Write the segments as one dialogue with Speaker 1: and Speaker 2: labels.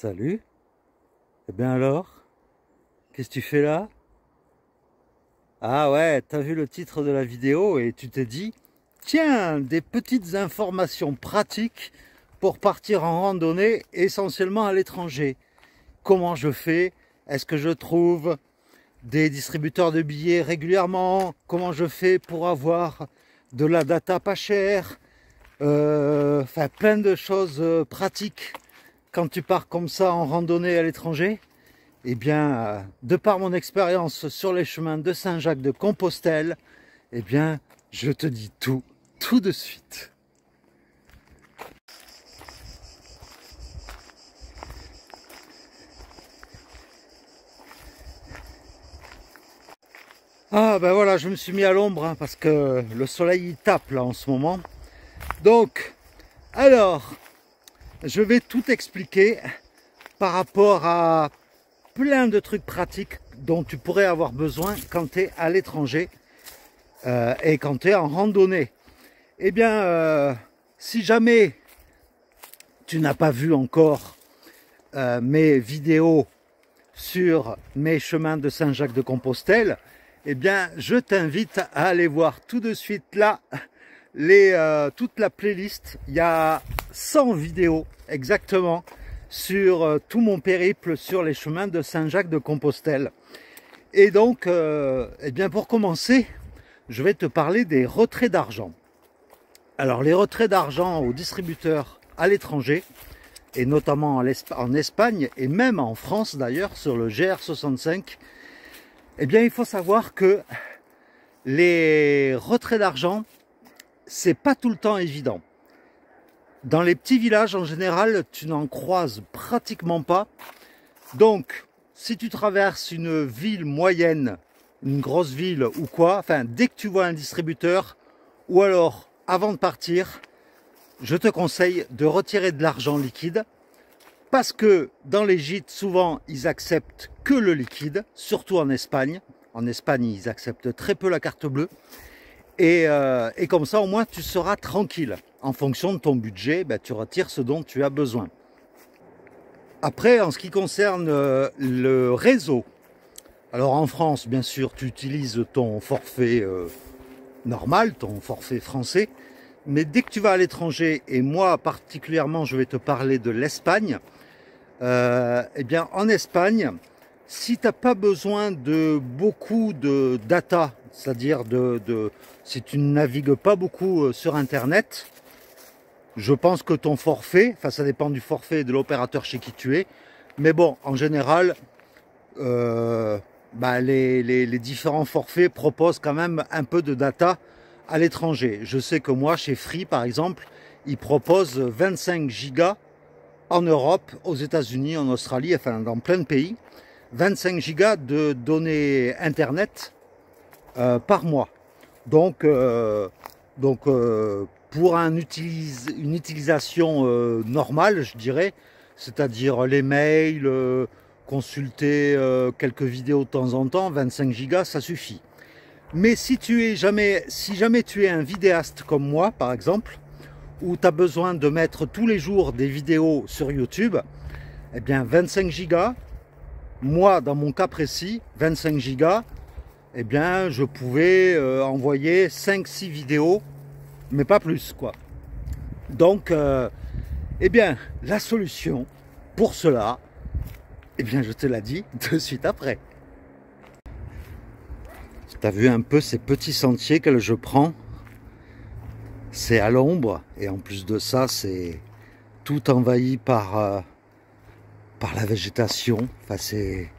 Speaker 1: Salut. Eh bien alors, qu'est-ce que tu fais là? Ah ouais, t'as vu le titre de la vidéo et tu t'es dit, tiens, des petites informations pratiques pour partir en randonnée, essentiellement à l'étranger. Comment je fais? Est-ce que je trouve des distributeurs de billets régulièrement? Comment je fais pour avoir de la data pas chère? Enfin, plein de choses pratiques quand tu pars comme ça en randonnée à l'étranger. Eh bien, de par mon expérience sur les chemins de Saint-Jacques-de-Compostelle, eh bien, je te dis tout de suite. Ah ben voilà, je me suis mis à l'ombre hein, parce que le soleil il tape là en ce moment. Donc, alors, je vais tout expliquer par rapport à plein de trucs pratiques dont tu pourrais avoir besoin quand tu es à l'étranger et quand tu es en randonnée. Eh bien, si jamais tu n'as pas vu encore mes vidéos sur mes chemins de Saint-Jacques-de-Compostelle, eh bien, je t'invite à aller voir tout de suite là toute la playlist. Il y a 100 vidéos exactement sur tout mon périple sur les chemins de Saint-Jacques-de-Compostelle. Et donc, eh bien, pour commencer, je vais te parler des retraits d'argent. Alors, les retraits d'argent aux distributeurs à l'étranger, et notamment en Espagne, et même en France d'ailleurs, sur le GR65, eh bien, il faut savoir que les retraits d'argent, c'est pas tout le temps évident. Dans les petits villages, en général, tu n'en croises pratiquement pas. Donc, si tu traverses une ville moyenne, une grosse ville ou quoi, enfin, dès que tu vois un distributeur, ou alors, avant de partir, je te conseille de retirer de l'argent liquide, parce que dans les gîtes, souvent, ils acceptent que le liquide, surtout en Espagne. En Espagne, ils acceptent très peu la carte bleue. Et comme ça, au moins, tu seras tranquille. En fonction de ton budget, ben, tu retires ce dont tu as besoin. Après, en ce qui concerne le réseau, alors en France, bien sûr, tu utilises ton forfait normal, ton forfait français. Mais dès que tu vas à l'étranger, et moi particulièrement, je vais te parler de l'Espagne, eh bien, en Espagne, si tu n'as pas besoin de beaucoup de data, c'est-à-dire si tu ne navigues pas beaucoup sur Internet, je pense que ton forfait, enfin ça dépend du forfait et de l'opérateur chez qui tu es, mais bon, en général, les différents forfaits proposent quand même un peu de data à l'étranger. Je sais que moi, chez Free par exemple, ils proposent 25 gigas en Europe, aux États-Unis, en Australie, enfin dans plein de pays, 25 gigas de données Internet par mois. Donc pour une utilisation normale, je dirais, c'est-à-dire les mails, consulter quelques vidéos de temps en temps, 25 gigas, ça suffit. Mais si jamais tu es un vidéaste comme moi, par exemple, où tu as besoin de mettre tous les jours des vidéos sur YouTube, eh bien 25 gigas, moi dans mon cas précis, 25 gigas, eh bien je pouvais envoyer 5-6 vidéos, mais pas plus quoi. Donc, eh bien la solution pour cela, eh bien je te l'ai dit de suite après. Tu as vu un peu ces petits sentiers que je prends? C'est à l'ombre et en plus de ça, c'est tout envahi par la végétation. Enfin, c'est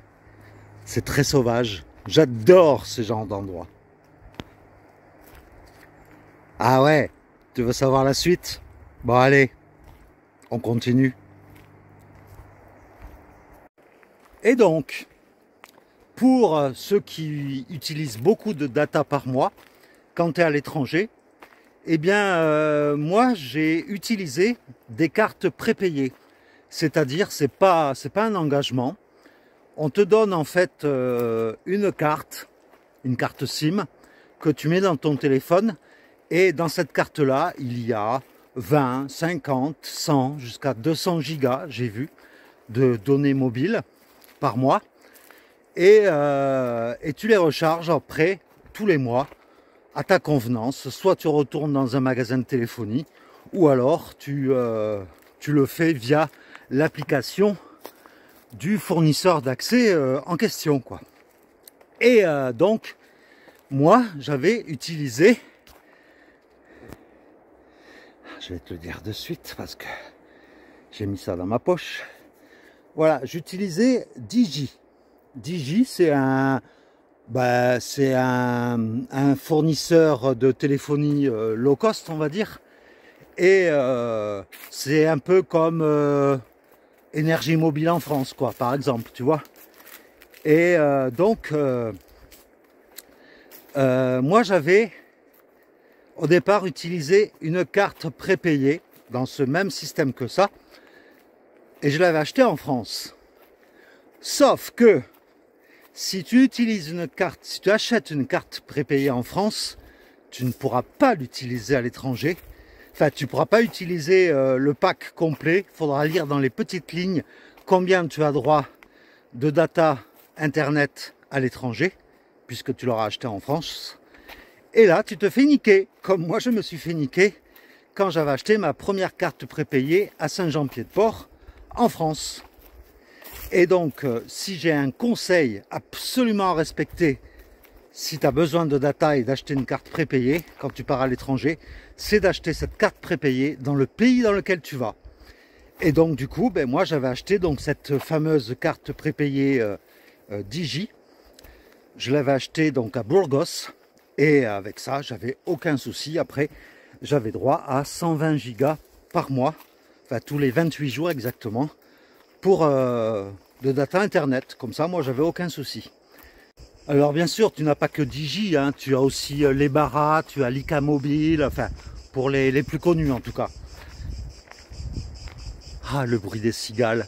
Speaker 1: très sauvage. J'adore ce genre d'endroit. Ah ouais, tu veux savoir la suite? Bon allez, on continue. Et donc, pour ceux qui utilisent beaucoup de data par mois, quand tu es à l'étranger, eh bien, moi, j'ai utilisé des cartes prépayées. C'est-à-dire, c'est pas un engagement. On te donne en fait une carte SIM, que tu mets dans ton téléphone. Et dans cette carte-là, il y a 20, 50, 100, jusqu'à 200 gigas, j'ai vu, de données mobiles par mois. Et tu les recharges après tous les mois à ta convenance. Soit tu retournes dans un magasin de téléphonie ou alors tu le fais via l'application du fournisseur d'accès en question, quoi. Et donc moi j'avais utilisé, je vais te le dire de suite parce que j'ai mis ça dans ma poche. Voilà, j'utilisais Digi. Digi, c'est un fournisseur de téléphonie low cost, on va dire. Et c'est un peu comme Énergie Mobile en France, quoi, par exemple, tu vois. Et donc, moi, j'avais au départ utilisé une carte prépayée dans ce même système que ça. Et je l'avais acheté en France. Sauf que si tu utilises une carte, si tu achètes une carte prépayée en France, tu ne pourras pas l'utiliser à l'étranger. Enfin, tu ne pourras pas utiliser le pack complet. Il faudra lire dans les petites lignes combien tu as droit de data internet à l'étranger, puisque tu l'auras acheté en France. Et là, tu te fais niquer, comme moi je me suis fait niquer quand j'avais acheté ma première carte prépayée à Saint-Jean-Pied-de-Port en France. Et donc, si j'ai un conseil absolument à respecter, si tu as besoin de data et d'acheter une carte prépayée quand tu pars à l'étranger, c'est d'acheter cette carte prépayée dans le pays dans lequel tu vas. Et donc, du coup, ben, moi, j'avais acheté donc cette fameuse carte prépayée Digi. Je l'avais achetée donc à Burgos. Et avec ça, j'avais aucun souci. Après, j'avais droit à 120 gigas par mois, enfin tous les 28 jours exactement, pour de data internet. Comme ça, moi, j'avais aucun souci. Alors bien sûr, tu n'as pas que Digi, hein, tu as aussi les Bara, tu as Lyca Mobile, enfin pour les plus connus en tout cas. Ah, le bruit des cigales.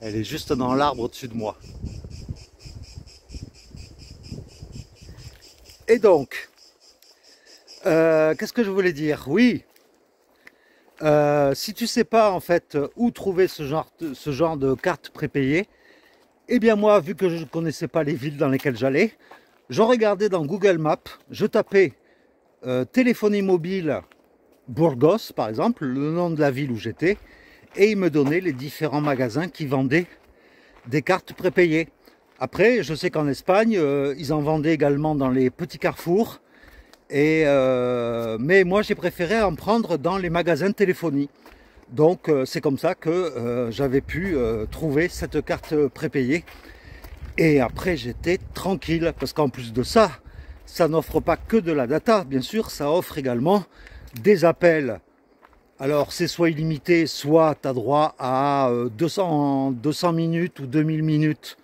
Speaker 1: Elle est juste dans l'arbre au-dessus de moi. Et donc, qu'est-ce que je voulais dire? Oui, si tu sais pas en fait où trouver ce genre de carte prépayée, eh bien moi, vu que je ne connaissais pas les villes dans lesquelles j'allais, je regardais dans Google Maps, je tapais téléphonie mobile Burgos, par exemple, le nom de la ville où j'étais, et il me donnait les différents magasins qui vendaient des cartes prépayées. Après, je sais qu'en Espagne, ils en vendaient également dans les petits carrefours, mais moi j'ai préféré en prendre dans les magasins de téléphonie. Donc c'est comme ça que j'avais pu trouver cette carte prépayée. Et après j'étais tranquille, parce qu'en plus de ça, ça n'offre pas que de la data, bien sûr, ça offre également des appels. Alors c'est soit illimité, soit tu as droit à 200 minutes ou 2000 minutes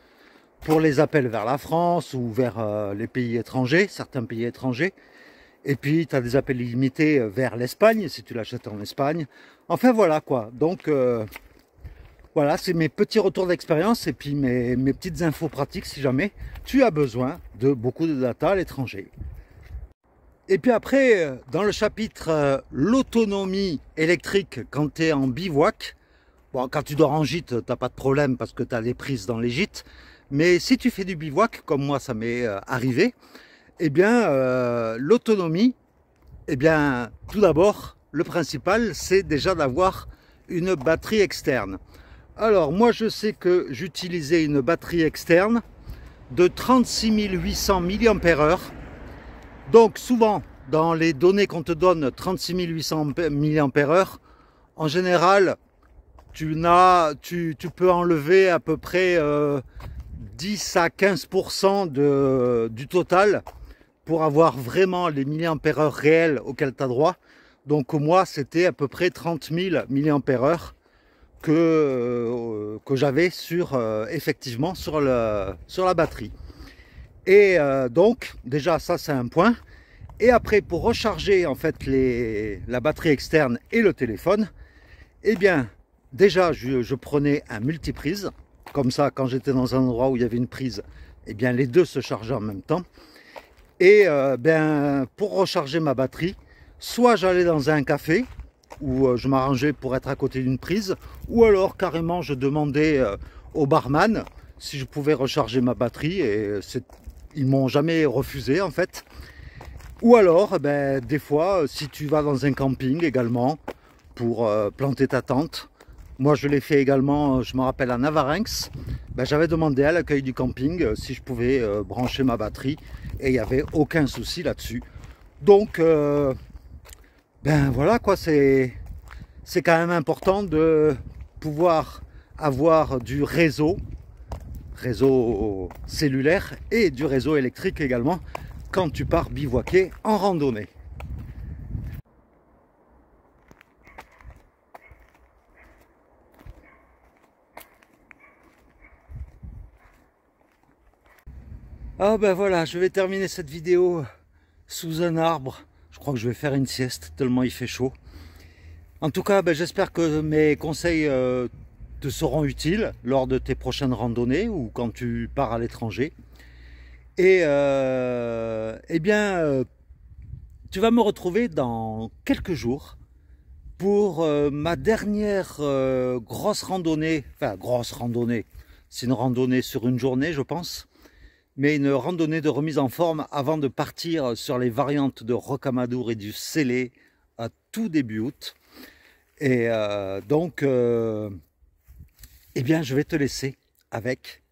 Speaker 1: pour les appels vers la France ou vers les pays étrangers, certains pays étrangers. Et puis tu as des appels illimités vers l'Espagne, si tu l'achètes en Espagne. Enfin voilà quoi, donc voilà, c'est mes petits retours d'expérience et puis mes petites infos pratiques si jamais tu as besoin de beaucoup de data à l'étranger. Et puis après, dans le chapitre l'autonomie électrique quand tu es en bivouac, bon, quand tu dors en gîte, tu n'as pas de problème parce que tu as des prises dans les gîtes, mais si tu fais du bivouac, comme moi ça m'est arrivé, eh bien l'autonomie, eh bien tout d'abord, le principal c'est déjà d'avoir une batterie externe. Alors moi je sais que j'utilisais une batterie externe de 36 800 mAh. Donc souvent dans les données qu'on te donne 36 800 mAh, en général tu peux enlever à peu près 10 à 15% du total pour avoir vraiment les milliampères réels auxquels tu as droit. Donc moi c'était à peu près 30 000 milliampères que j'avais effectivement sur la batterie. Et donc déjà ça c'est un point. Et après pour recharger en fait la batterie externe et le téléphone, eh bien déjà je prenais un multiprise. Comme ça, quand j'étais dans un endroit où il y avait une prise, eh bien les deux se chargeaient en même temps. Et pour recharger ma batterie, soit j'allais dans un café, où je m'arrangeais pour être à côté d'une prise, ou alors carrément je demandais au barman si je pouvais recharger ma batterie, et ils m'ont jamais refusé en fait. Ou alors, ben, des fois, si tu vas dans un camping également pour planter ta tente, moi je l'ai fait également, je me rappelle à Navarinx, ben, j'avais demandé à l'accueil du camping si je pouvais brancher ma batterie, et il n'y avait aucun souci là-dessus. Donc, ben voilà quoi, c'est quand même important de pouvoir avoir du réseau cellulaire et du réseau électrique également quand tu pars bivouaquer en randonnée. Ah ben voilà, je vais terminer cette vidéo sous un arbre. Je crois que je vais faire une sieste tellement il fait chaud. En tout cas, ben, j'espère que mes conseils te seront utiles lors de tes prochaines randonnées ou quand tu pars à l'étranger. Et eh bien, tu vas me retrouver dans quelques jours pour ma dernière grosse randonnée. Enfin, grosse randonnée, c'est une randonnée sur une journée, je pense. Mais une randonnée de remise en forme avant de partir sur les variantes de Rocamadour et du Célé à tout début août. Et donc, eh bien, je vais te laisser avec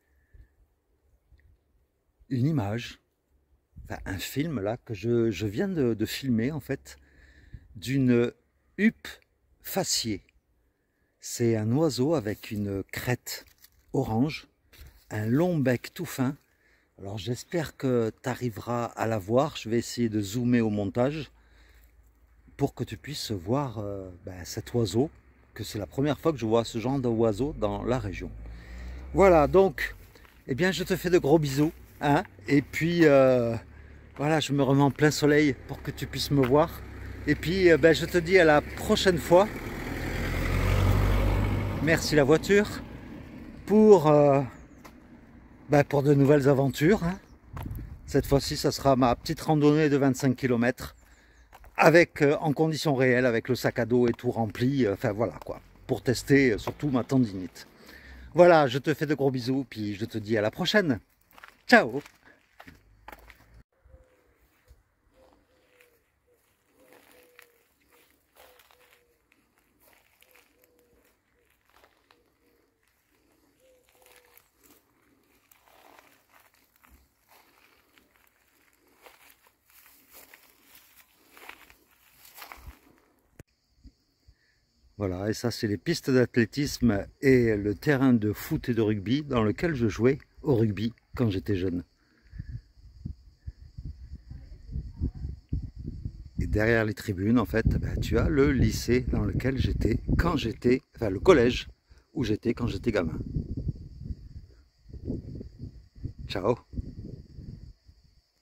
Speaker 1: une image, enfin, un film là que je viens de filmer en fait, d'une huppe faciée. C'est un oiseau avec une crête orange, un long bec tout fin. Alors j'espère que tu arriveras à la voir. Je vais essayer de zoomer au montage pour que tu puisses voir cet oiseau, que c'est la première fois que je vois ce genre d'oiseau dans la région. Voilà, donc, eh bien, je te fais de gros bisous, hein, et puis, voilà, je me remets en plein soleil pour que tu puisses me voir. Et puis, je te dis à la prochaine fois. Merci la voiture pour de nouvelles aventures, hein. Cette fois-ci, ça sera ma petite randonnée de 25 km avec, en conditions réelles, avec le sac à dos et tout rempli. Enfin voilà quoi, pour tester surtout ma tendinite. Voilà, je te fais de gros bisous, puis je te dis à la prochaine. Ciao! Voilà, et ça c'est les pistes d'athlétisme et le terrain de foot et de rugby dans lequel je jouais au rugby quand j'étais jeune. Et derrière les tribunes, en fait, tu as le lycée dans lequel j'étais quand j'étais, enfin le collège où j'étais quand j'étais gamin. Ciao!